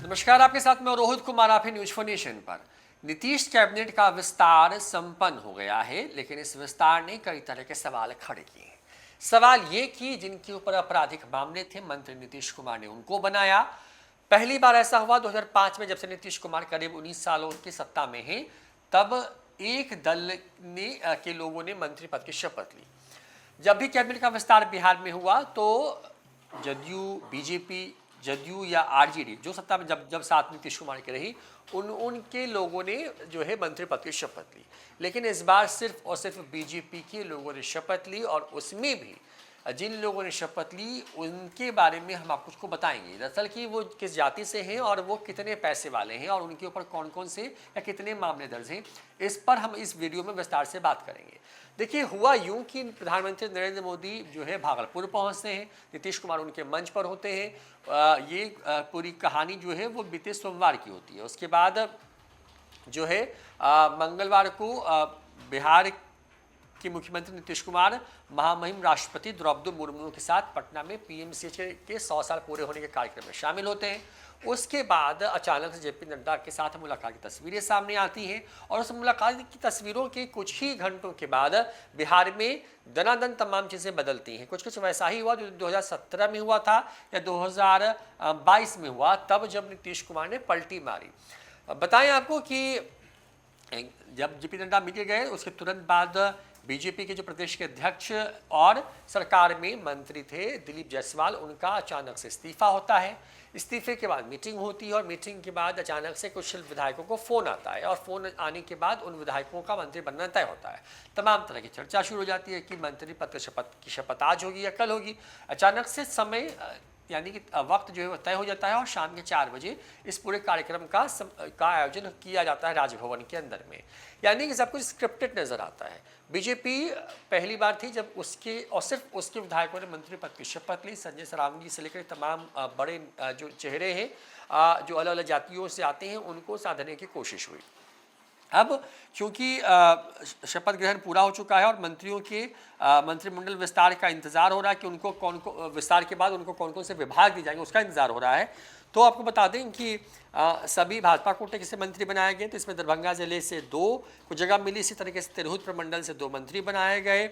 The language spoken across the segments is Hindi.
नमस्कार, आपके साथ मैं रोहित कुमार। आप है न्यूज फॉर नेशन पर। नीतीश कैबिनेट का विस्तार संपन्न हो गया है, लेकिन इस विस्तार ने कई तरह के सवाल खड़े किए हैं। सवाल ये कि जिनके ऊपर आपराधिक मामले थे, मंत्री नीतीश कुमार ने उनको बनाया। पहली बार ऐसा हुआ 2005 में, जब से नीतीश कुमार करीब 19 सालों की सत्ता में हैं, तब एक दल ने के लोगों ने मंत्री पद की शपथ ली। जब भी कैबिनेट का विस्तार बिहार में हुआ तो जदयू, बीजेपी, जदयू या आरजेडी जो सत्ता में जब साथ नीतीश कुमार की रही, उनके लोगों ने जो है मंत्री पद की शपथ ली। लेकिन इस बार सिर्फ और सिर्फ बीजेपी के लोगों ने शपथ ली, और उसमें भी जिन लोगों ने शपथ ली उनके बारे में हम आपको बताएंगे। दरअसल कि वो किस जाति से हैं और वो कितने पैसे वाले हैं और उनके ऊपर कौन कौन से या कितने मामले दर्ज हैं, इस पर हम इस वीडियो में विस्तार से बात करेंगे। देखिए, हुआ यूं कि प्रधानमंत्री नरेंद्र मोदी जो है भागलपुर पहुंचते हैं, नीतीश कुमार उनके मंच पर होते हैं। ये पूरी कहानी जो है वो बीते सोमवार की होती है। उसके बाद जो है मंगलवार को बिहार कि मुख्यमंत्री नीतीश कुमार महामहिम राष्ट्रपति द्रौपदी मुर्मू के साथ पटना में पीएमसीएच के 100 साल पूरे होने के कार्यक्रम में शामिल होते हैं। उसके बाद अचानक से जेपी नड्डा के साथ मुलाकात की तस्वीरें सामने आती हैं, और उस मुलाकात की तस्वीरों के कुछ ही घंटों के बाद बिहार में दनादन तमाम चीज़ें बदलती हैं। कुछ कुछ वैसा ही हुआ जो 2017 में हुआ था या 2022 में हुआ, तब जब नीतीश कुमार ने पलटी मारी। बताएं आपको कि जब जेपी नड्डा मिल गए, उसके तुरंत बाद बीजेपी के जो प्रदेश के अध्यक्ष और सरकार में मंत्री थे दिलीप जायसवाल, उनका अचानक से इस्तीफा होता है। इस्तीफे के बाद मीटिंग होती है, और मीटिंग के बाद अचानक से कुछ विधायकों को फ़ोन आता है, और फ़ोन आने के बाद उन विधायकों का मंत्री बनना तय होता है। तमाम तरह की चर्चा शुरू हो जाती है कि मंत्री पद की शपथ आज होगी या कल होगी। अचानक से समय यानी कि वक्त जो है तय हो जाता है, और शाम के 4 बजे इस पूरे कार्यक्रम का आयोजन किया जाता है राजभवन के अंदर में। यानी कि सब कुछ स्क्रिप्टेड नज़र आता है। बीजेपी पहली बार थी जब उसके और सिर्फ उसके विधायकों ने मंत्री पद की शपथ ली। संजय सरावगी से लेकर तमाम बड़े जो चेहरे हैं जो अलग अलग जातियों से आते हैं, उनको साधने की कोशिश हुई। अब क्योंकि शपथ ग्रहण पूरा हो चुका है और मंत्रियों के मंत्रिमंडल विस्तार का इंतजार हो रहा है कि उनको विस्तार के बाद उनको कौन कौन से विभाग दिए जाएंगे, उसका इंतजार हो रहा है। तो आपको बता दें कि सभी भाजपा कोटे से मंत्री बनाए गए। तो इसमें दरभंगा जिले से 2 को जगह मिली, इसी तरीके से तिरहुत प्रमंडल से 2 मंत्री बनाए गए।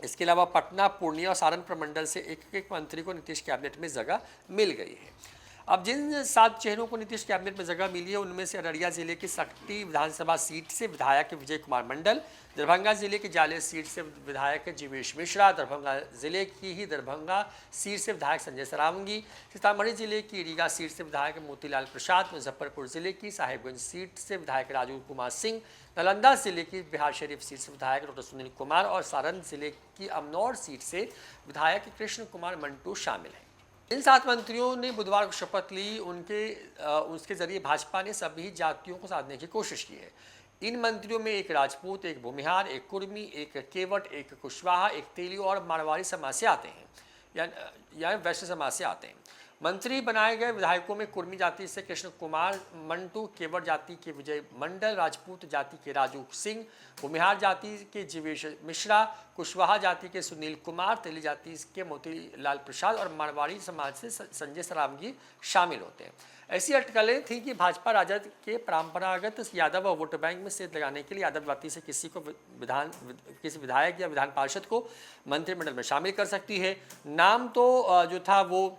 इसके अलावा पटना, पूर्णिया और सारण प्रमंडल से एक मंत्री को नीतीश कैबिनेट में जगह मिल गई है। अब जिन 7 चेहरों को नीतीश कैबिनेट में जगह मिली है, उनमें से अररिया जिले की सकटी विधानसभा सीट से विधायक विजय कुमार मंडल, दरभंगा जिले की जाले सीट से विधायक जीवेश मिश्रा, दरभंगा जिले की ही दरभंगा सीट से विधायक संजय सरावगी, सीतामढ़ी जिले की रीगा सीट से विधायक मोतीलाल प्रसाद, मुजफ्फरपुर जिले की साहेबगंज सीट से विधायक राजू कुमार सिंह, नालंदा जिले की बिहार शरीफ सीट से विधायक डॉक्टर सुनील कुमार, और सारण जिले की अमनौर सीट से विधायक कृष्ण कुमार मंटू शामिल हैं। इन 7 मंत्रियों ने बुधवार को शपथ ली। उसके जरिए भाजपा ने सभी जातियों को साधने की कोशिश की है। इन मंत्रियों में एक राजपूत, एक भूमिहार, एक कुर्मी, एक केवट, एक कुशवाहा, एक तेली और मारवाड़ी समाज से आते हैं या वैश्य समाज से आते हैं। मंत्री बनाए गए विधायकों में कुर्मी जाति से कृष्ण कुमार मंटू, केवट जाति के विजय मंडल, राजपूत जाति के राजू सिंह, भूमिहार जाति के जीवेश मिश्रा, कुशवाहा जाति के सुनील कुमार, तेली जाति के मोतीलाल प्रसाद और मारवाड़ी समाज से संजय सरावगी शामिल होते हैं। ऐसी अटकलें थी कि भाजपा राजद के परंपरागत यादव वोट बैंक में सेध लगाने के लिए यादव जाति से किसी विधायक या विधान पार्षद को मंत्रिमंडल में शामिल कर सकती है। नाम तो जो था वो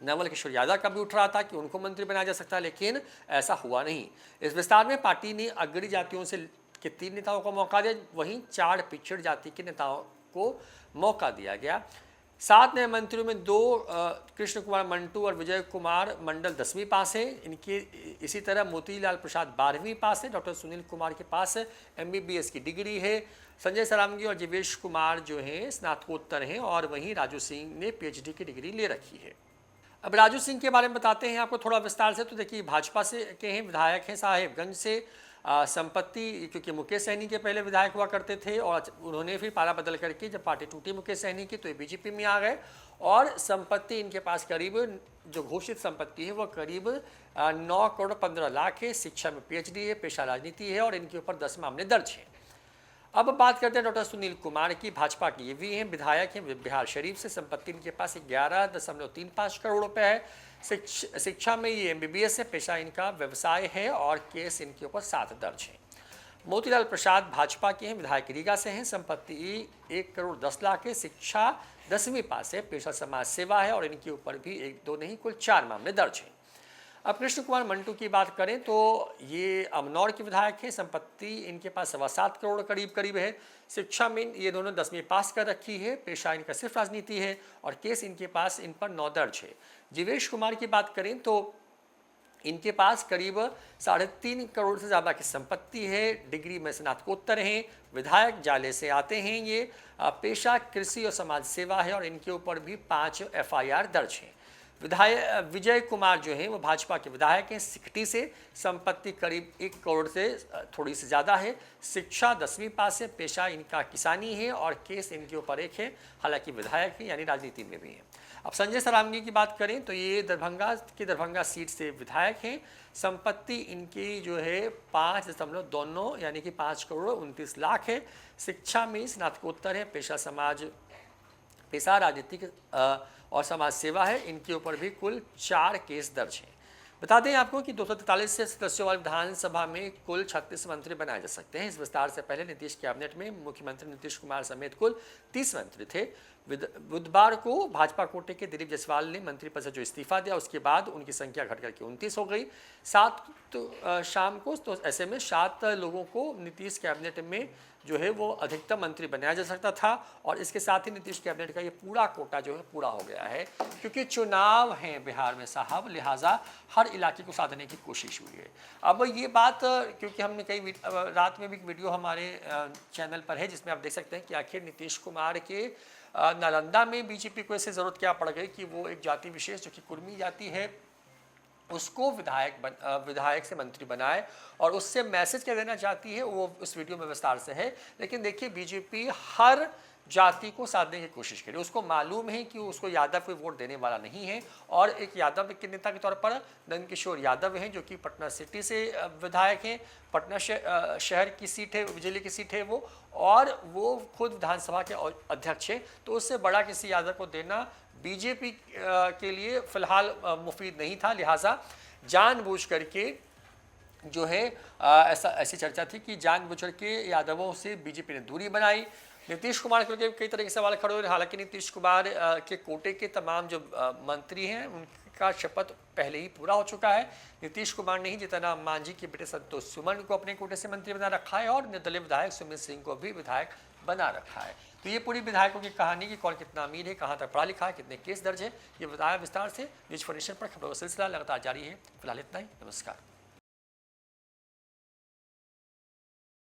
नवल किशोर यादव का भी उठ रहा था कि उनको मंत्री बनाया जा सकता है, लेकिन ऐसा हुआ नहीं। इस विस्तार में पार्टी ने अग्रणी जातियों से के 3 नेताओं को मौका दिया, वहीं 4 पिछड़ जाति के नेताओं को मौका दिया गया। 7 नए मंत्रियों में 2 कृष्ण कुमार मंटू और विजय कुमार मंडल 10वीं पास है। इनके इसी तरह मोतीलाल प्रसाद 12वीं पास है। डॉक्टर सुनील कुमार के पास MBBS की डिग्री है। संजय सरावगी और जीवेश कुमार जो हैं स्नातकोत्तर हैं, और वहीं राजू सिंह ने PhD की डिग्री ले रखी है। अब राजू सिंह के बारे में बताते हैं आपको थोड़ा विस्तार से। तो देखिए, भाजपा से के हैं, विधायक हैं साहेबगंज से। संपत्ति, क्योंकि मुकेश सहनी के पहले विधायक हुआ करते थे, और उन्होंने फिर पाला बदल करके जब पार्टी टूटी मुकेश सहनी की तो ये बीजेपी में आ गए। और संपत्ति इनके पास करीब जो घोषित संपत्ति है वो करीब 9 करोड़ 15 लाख है। शिक्षा में PhD है, पेशा राजनीति है, और इनके ऊपर 10 मामले दर्ज हैं। अब बात करते हैं डॉक्टर सुनील कुमार की। भाजपा के ये भी हैं, विधायक हैं बिहार शरीफ से। संपत्ति इनके पास 11.35 करोड़ रुपए है। शिक्षा में ये MBBS है, पेशा इनका व्यवसाय है और केस इनके ऊपर 7 दर्ज है। मोतीलाल प्रसाद भाजपा के हैं, विधायक रीगा से हैं। संपत्ति 1 करोड़ 10 लाख है। शिक्षा 10वीं पास है, पेशा समाज सेवा है और इनके ऊपर भी 1-2 नहीं कुल 4 मामले दर्ज हैं। अब कृष्ण कुमार मंटू की बात करें तो ये अमनौर के विधायक हैं। संपत्ति इनके पास 7.25 करोड़ करीब है। शिक्षा में ये दोनों 10वीं पास कर रखी है। पेशा इनका सिर्फ राजनीति है और केस इनके पास इन पर 9 दर्ज है। जीवेश कुमार की बात करें तो इनके पास करीब 3.5 करोड़ से ज़्यादा की संपत्ति है। डिग्री में स्नातकोत्तर हैं। विधायक जाले से आते हैं। ये पेशा कृषि और समाज सेवा है और इनके ऊपर भी 5 FIR दर्ज हैं। विधायक विजय कुमार जो हैं वो भाजपा के विधायक हैं, सिकटी से। संपत्ति करीब 1 करोड़ से थोड़ी सी ज़्यादा है। शिक्षा 10वीं पास है। पेशा इनका किसानी है और केस इनके ऊपर एक है, हालांकि विधायक हैं यानी राजनीति में भी हैं। अब संजय सरावगी की बात करें तो ये दरभंगा सीट से विधायक हैं। संपत्ति इनकी जो है 5.29 यानी कि 5 करोड़ 29 लाख है। शिक्षा में स्नातकोत्तर है। पेशा राजनीतिक और समाज सेवा है। इनके ऊपर भी कुल 4 केस दर्ज हैं। बता दें आपको कि 243 सदस्यों वाली विधानसभा में कुल 36 मंत्री बनाए जा सकते हैं। इस विस्तार से पहले नीतीश कैबिनेट में मुख्यमंत्री नीतीश कुमार समेत कुल 30 मंत्री थे। बुधवार को भाजपा कोटे के दिलीप जायसवाल ने मंत्री पद से जो इस्तीफा दिया, उसके बाद उनकी संख्या घटकर के 29 हो गई। 7 शाम को तो ऐसे में 7 लोगों को नीतीश कैबिनेट में जो है वो अधिकतम मंत्री बनाया जा सकता था और इसके साथ ही नीतीश कैबिनेट का ये पूरा कोटा जो है पूरा हो गया है। क्योंकि चुनाव हैं बिहार में साहब, लिहाजा हर इलाके को साधने की कोशिश हुई है। अब ये बात क्योंकि हमने कई रात में भी वीडियो हमारे चैनल पर है जिसमें आप देख सकते हैं कि आखिर नीतीश कुमार के नालंदा में बीजेपी को ऐसे ज़रूरत क्या पड़ गई कि वो एक जाति विशेष जो कि कुर्मी जाति है उसको विधायक से मंत्री बनाए और उससे मैसेज क्या देना चाहती है वो उस वीडियो में विस्तार से है। लेकिन देखिए बीजेपी हर जाति को साधने की कोशिश करी। उसको मालूम है कि उसको यादव कोई वोट देने वाला नहीं है और एक यादव के नेता के तौर पर नंदकिशोर यादव हैं जो कि पटना सिटी से विधायक हैं। पटना शहर की सीट है, बिजली की सीट है वो, और वो खुद विधानसभा के अध्यक्ष हैं। तो उससे बड़ा किसी यादव को देना बीजेपी के लिए फिलहाल मुफीद नहीं था। लिहाजा जानबूझ करके जो है ऐसी चर्चा थी कि जानबूझ के यादवों से बीजेपी ने दूरी बनाई। नीतीश कुमार के कई तरह के सवाल खड़े हुए। हालांकि नीतीश कुमार के कोटे के तमाम जो मंत्री हैं उनका शपथ पहले ही पूरा हो चुका है। नीतीश कुमार ने ही जीतन राम मांझी के बेटे संतोष सुमन को अपने कोटे से मंत्री बना रखा है और निर्दलीय विधायक सुमित सिंह को भी विधायक बना रखा है। तो ये पूरी विधायकों की कहानी की कौन कितना अमीर है, कहाँ तक पढ़ा लिखा है, कितने केस दर्ज है, ये बताया विस्तार से। न्यूज 4 नेशन पर खबरों का सिलसिला लगातार जारी है। फिलहाल इतना ही, नमस्कार।